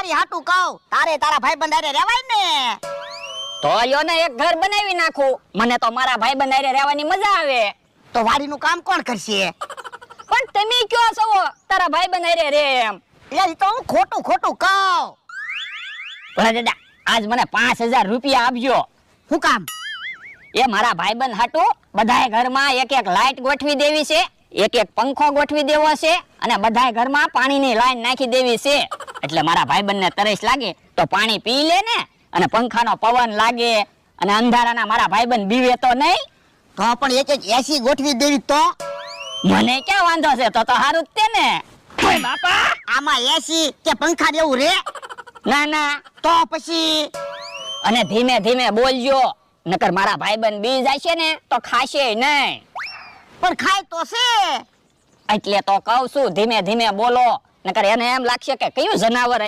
તારી હાટું કહું, તારે તારા ભાઈબંધ હારે રહેવાય ને. તો યો ને એક ઘર બનાવી નાખું, મને તો મારા ભાઈબંધ હારે રહેવાની મજા આવે. તો વાડીનું કામ કોણ કરશે? પણ તમે કયો છો તારા ભાઈબંધ હારે રે એમ? એ તો હું ખોટું ખોટું કહું. ભલા દાદા, આજ મને 5000 રૂપિયા આપજો. શું કામ? એ મારા ભાઈબંધ હાટું બધાય ઘરમાં એક એક લાઈટ ગોઠવી દેવી છે, એક એક પંખો ગોઠવી દેવો છે, અને બધાય ઘરમાં પાણીની લાઈન નાખી દેવી છે. એટલે મારા ભાઈબંધને તરસ લાગે તો પાણી પી લે ને, અને પંખાનો પવન લાગે, અને અંધારાના મારા ભાઈબંધ બીવે તો નહીં. તો પણ એક એક એસી ગોઠવી દેવી તો? મને ક્યાં વાંધો છે, તો હારું જ તે ને. ઓય બાપા, આમાં એસી કે પંખા જેવું રે? ના ના. તો પછી? અને ધીમે ધીમે બોલજો, નકર મારા ભાઈબંધ બી જાય છે ને તો ખાશે નહીં. પણ ખાય તો છે. એટલે તો કહું છું ધીમે ધીમે બોલો, નકર એને એમ લાગશે કે કયું જનાવર